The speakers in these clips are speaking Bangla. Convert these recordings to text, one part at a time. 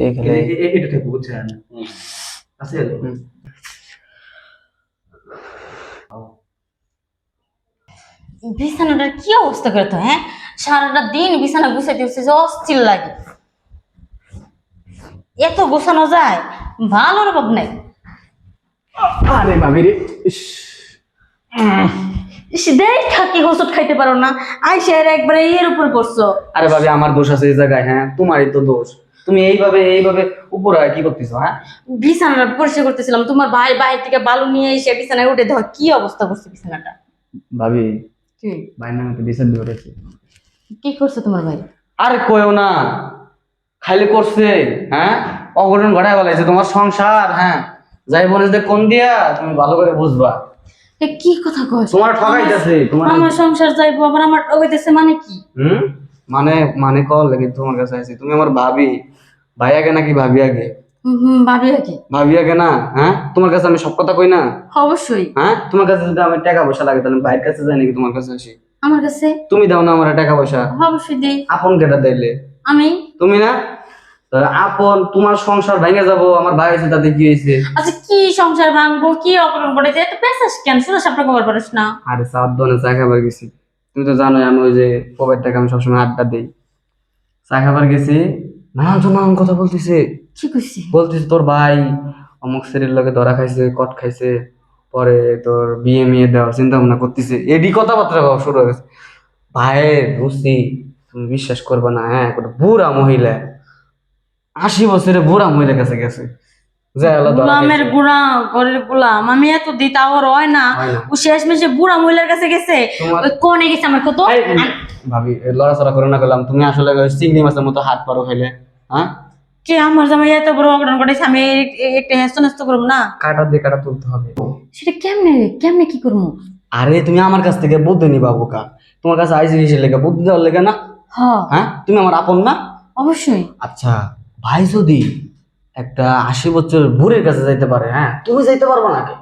এখানে এটা থেকে বুঝছেন আসেল বিছানাটার কি অবস্থা করতো? হ্যাঁ, সারাটা দিন বিছানা গুছাইতে হচ্ছে যে অস্থির লাগে। এত গোছানো যায়? ভালোর অভাব নাই। আরে ভাবি রে, ইস, দেখা কি ওষুধ খাইতে পারো না, আইসা একবারে এর উপর করছো। আরে ভাবি আমার দোষ আছে এই জায়গায়। হ্যাঁ তোমারই তো দোষ। তুমি এইভাবে উপরে কি করতেছো? হ্যাঁ বিছানাটা পরিষ্কার করতেছিলাম, তোমার ভাই বাইরে থেকে বালু নিয়ে এসে বিছানায় উঠে দেখো কি অবস্থা করছে বিছানাটা। ভাবি, কি ভাই না তো বিচার দিয়ে উঠেছে। কি করছে তোমার ভাই? আরে কইও না, খাইলে করছে। হ্যাঁ অঘটন ঘটায় বলাইছে তোমার সংসার। হ্যাঁ যাই বলে যে কোন দিয়া তুমি ভালো করে বুঝবা। এ কি কথা কস? তোমার ঠকাইতেছে তোমার। আমার সংসার যাইবো আবার আমার ঠকাইতেছে মানে কি? মানে মানে কল লাগে তোমার কাছে আছি। তুমি আমার ভাবি, ভাই আগে নাকি ভাবি আগে? ভাবি নাকি? ভাবি আগে না? হ্যাঁ তোমার কাছে আমি সব কথা কই না? অবশ্যই। হ্যাঁ তোমার কাছে যদি আমার টাকা পয়সা লাগে তাহলে ভাইয়ের কাছে যাই নাকি তোমার কাছে আসি? আমার কাছে তুমি দাও না আমার টাকা পয়সা? অবশ্যই দেই। আপন কেটা দিলে? আমি। তুমি না? তাহলে আপন তোমার সংসার ভেঙে যাবো, আমার ভাই আছে তাতে কি হয়েছে? আচ্ছা কি সংসার ভাঙবো, কি অপকর্ম করেছে? এত পেশাস কেন? শুধু সাপটা কবার পারিস না? আরে সাত দনে চা খাবার গেছি। তুমি তো জানোই আমি ওই যে পকেট টাকা আমি সবসময় আড্ডা দিই। চা খাবার গেছি, নানান কথা বলতেছে। কি কইছি? বলতেছে তোর ভাই অমুক শ্রেণীর লোকে ধরা খাইছে, কট খাইছে, পরে তোর বিয়ে মিয়ে দেওয়ার চিন্তা ভাবনা করতেছে। এডি কথাবার্তা শুরু হয়ে গেছে। ভাইয়ের রুচি তুমি বিশ্বাস করবে না। হ্যাঁ একটা বুড়া মহিলা, 80 বছরের বুড়া মহিলার কাছে গেছে। যাই হলো ধরা গোলামের খাইছে। গুড়া ঘরের গোলাম, আমি এত দিই তাও আর হয় না। হয় না। ও শেষ মেশে বুড়া মহিলার কাছে গেছে। তোমার- ওই কোনে গেছে আমার কত? এই, ভাবি লড়াচড়া করে না করলাম। তুমি আসলে ওই চিংড়ি মাছের মতো হাত পারো খাইলে। হ্যাঁ কে আমার জামাই এত বড় অঘটন করেছে, আমি একটা হেস্ত নেস্ত করবো না? কাটা দিয়ে কাটা তুলতে হবে। সেটা কেমনে কেমনে কি করবো? আরে তুমি আমার কাছ থেকে বুদ্ধি নিবা বোকা। তোমার কাছে আইসি জিনিসের লেগে বুদ্ধি দেওয়ার লেগে না? হ্যাঁ হ্যাঁ তুমি আমার আপন না? অবশ্যই। আচ্ছা ভাই যদি একটা 80 বছরের বুড়ির কাছে যাইতে পারে, হ্যাঁ তুমি যাইতে পারবে নাকি?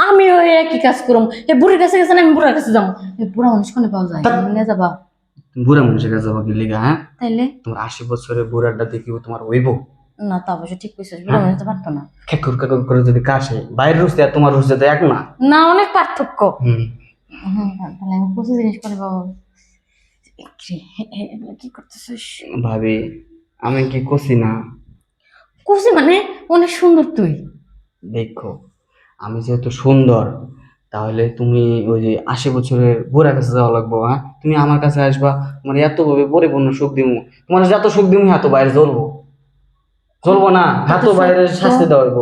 আমি ওই একই কাজ করবো। এই বুড়ির কাছে গেছে না, আমি বুড়ার কাছে যাবো। এই বুড়া মানুষ কোনে পাওয়া যায়? নিয়ে যাবা? তুমি বুড়া মানুষের কাছে যাবো কি লিগা? হ্যাঁ তাইলে তোমার 80 বছরের বুড়াটা দেখিও তোমার হইব? না, তা অবশ্য ঠিক কইছিস, বুড়া মানুষ তো পারতো না। খেকুর খেকুর করে যদি কাশে, বাইরের রুচি আর তোমার রুচি তো এক না। না, অনেক পার্থক্য। হুম তাহলে আমি প্রচুর জিনিস করে পাবো। কি করতেছিস? ভাবি আমি কি করছি না? কুসি মানে অনেক সুন্দর তুই। দেখো আমি যেহেতু সুন্দর, তাহলে তুমি ওই যে 80 বছরের বুড়ার কাছে যাওয়া লাগবো? হ্যাঁ তুমি আমার কাছে আসবা, তোমার এত ভাবে পরিপূর্ণ সুখ দিমু। তোমার যত সুখ দিমু এত বাইরে জ্বলবো, জ্বলবো না? এত বাইরে শাস্তি দেওয়া হইব।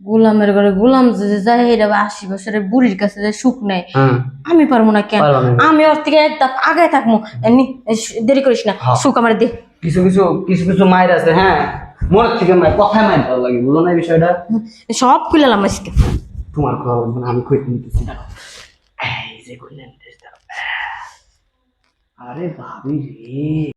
গোলামের ঘরে গোলাম যে যায়, এটা 80 বছরের বুড়ির কাছে যে সুখ নেয়, হ্যাঁ আমি পারবো না কেন? পারবা না। আমি ওর থেকে এক ধাপ আগে থাকবো। এমনি দেরি করিস না, হ্যাঁ। সুখ আমার দে। কিছু কিছু কিছু কিছু মায়ের আছে, হ্যাঁ মনের থেকে মায়ের কথায় মায়ের ভালো লাগে, বুঝো না এই বিষয়টা? সব খুলালাম আজকে। তোমার কথা বলবো না, আমি কইতে নিতেছি না। এই যে কইলেন, আরে ভাবি রে।